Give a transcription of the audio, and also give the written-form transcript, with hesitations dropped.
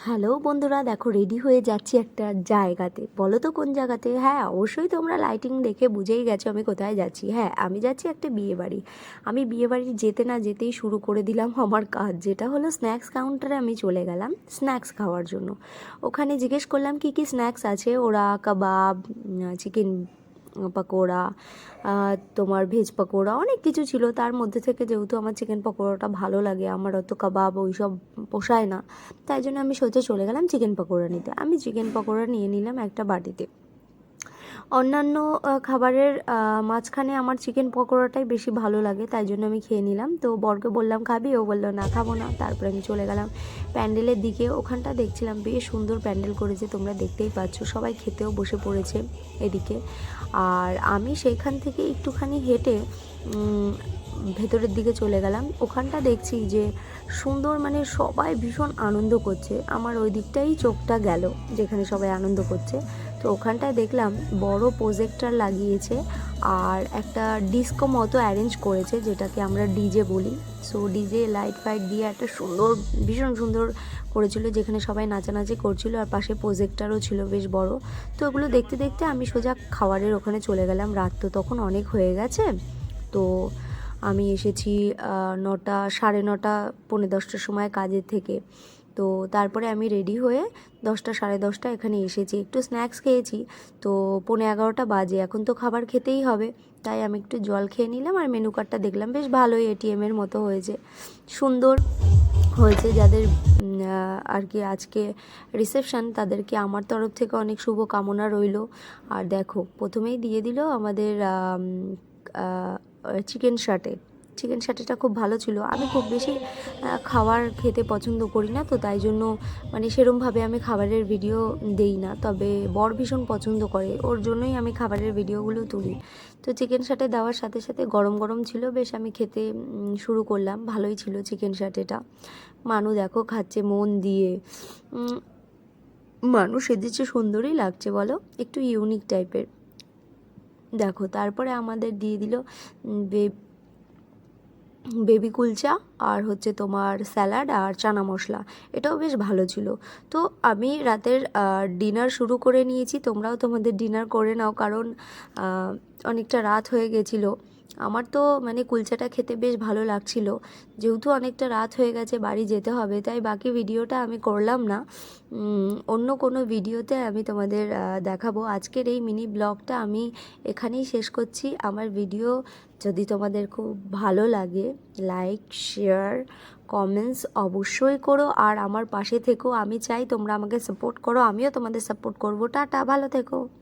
Hello বন্ধুরা, দেখো ready হয়ে যাচ্ছি একটা জায়গাতে। বলো তো কোন জায়গাতে? হ্যাঁ, অবশ্যই তোমরা লাইটিং দেখে বুঝেই গেছো আমি কোথায় যাচ্ছি। হ্যাঁ, আমি যাচ্ছি একটা বিয়ে বাড়ি। আমি বিয়ে বাড়ি যেতে না যেতেই শুরু করে দিলাম আমার কাজ, যেটা হলো স্ন্যাক্স কাউন্টারে আমি চলে গেলাম স্ন্যাক্স খাওয়ার জন্য। ওখানে জিজ্ঞেস করলাম কি কি স্ন্যাক্স আছে। ওরা কাবাব, চিকেন পকোড়া, তোমার ভেজ পকোড়া, অনেক কিছু ছিল। তার মধ্যে থেকে যেহেতু আমার চিকেন পকোড়াটা ভালো লাগে, আমার অত কাবাব ওই সব পোষায় না, তাই জন্য আমি সোজা চলে গেলাম চিকেন পকোড়া নিতে। আমি চিকেন পকোড়া নিয়ে নিলাম একটা বাটিতে। অন্যান্য খাবারের মাঝখানে আমার চিকেন পকোড়াটাই বেশি ভালো লাগে, তাই জন্য আমি খেয়ে নিলাম। তো বরকে বললাম খাবি, ও বললো না খাবো না। তারপরে আমি চলে গেলাম প্যান্ডেলের দিকে। ওখানটা দেখছিলাম বেশ সুন্দর প্যান্ডেল করেছে, তোমরা দেখতেই পাচ্ছ। সবাই খেতেও বসে পড়েছে এদিকে। আর আমি সেইখান থেকে একটুখানি হেঁটে ভেতরের দিকে চলে গেলাম। ওখানটা দেখছি যে সুন্দর, মানে সবাই ভীষণ আনন্দ করছে। আমার ওই দিকটাই চোখটা গেল, যেখানে সবাই আনন্দ করছে। তো ওখানটায় দেখলাম বড় প্রজেক্টর লাগিয়েছে আর একটা ডিস্কো মতো অ্যারেঞ্জ করেছে, যেটাকে আমরা ডিজে বলি। সো ডিজে লাইট ফাইট দিয়ে একটা সুন্দর, ভীষণ সুন্দর করেছিল, যেখানে সবাই নাচানাচি করছিল। আর পাশে প্রজেক্টরও ছিল বেশ বড়। তো ওগুলো দেখতে দেখতে আমি সোজা খাবারের ওখানে চলে গেলাম। রাত তো তখন অনেক হয়ে গেছে। তো আমি এসেছি 9টা, 9:30, 9:45টার সময় কাজের থেকে। তো তারপরে আমি রেডি হয়ে 10টা, 10:30 এখানে এসেছি। একটু স্ন্যাক্স খেয়েছি। তো 11:15 বাজে, এখন তো খাবার খেতেই হবে। তাই আমি একটু জল খেয়ে নিলাম। আর মেনু কার্ডটা দেখলাম, বেশ ভালোই এটিএমের মতো হয়েছে, সুন্দর হয়েছে। যাদের আর কি আজকে রিসেপশান, তাদেরকে আমার তরফ থেকে অনেক শুভ কামনা রইল। আর দেখো, প্রথমেই দিয়ে দিল আমাদের চিকেন শাটে। চিকেন শাটেটা খুব ভালো ছিল। আমি খুব বেশি খাবার খেতে পছন্দ করি না, তো তাই জন্য মানে সেরমভাবে আমি খাবারের ভিডিও দেই না। তবে বর ভীষণ পছন্দ করে, ওর জন্যই আমি খাবারের ভিডিওগুলো তুলি। তো চিকেন শাটে দেওয়ার সাথে সাথে গরম গরম ছিল, বেশ আমি খেতে শুরু করলাম। ভালোই ছিল চিকেন শাটেটা। মানু দেখো খাচ্ছে মন দিয়ে। মানুষ সেজেছে, সুন্দরই লাগছে বলো, একটু ইউনিক টাইপের। দেখো তারপরে আমাদের দিয়ে দিল বেবি কুলচা, আর হচ্ছে তোমার স্যালাড আর চানা মশলা। এটাও বেশ ভালো ছিল। তো আমি রাতের ডিনার শুরু করে নিয়েছি। তোমরাও তোমাদের ডিনার করে নাও, কারণ অনেকটা রাত হয়ে গেছিলো। আমার তো মানে কুলচাটা খেতে বেশ ভালো লাগছিল। যেহেতু অনেকটা রাত হয়ে গেছে, বাড়ি যেতে হবে, তাই বাকি ভিডিওটা আমি করলাম না। অন্য কোনো ভিডিওতে আমি তোমাদের দেখাবো। আজকের এই মিনি ব্লগটা আমি এখানেই শেষ করছি। আমার ভিডিও যদি তোমাদের খুব ভালো লাগে, লাইক, শেয়ার, কমেন্টস অবশ্যই করো। আর আমার পাশে থেকো। আমি চাই তোমরা আমাকে সাপোর্ট করো, আমিও তোমাদের সাপোর্ট করবো। টাটা, ভালো থেকো।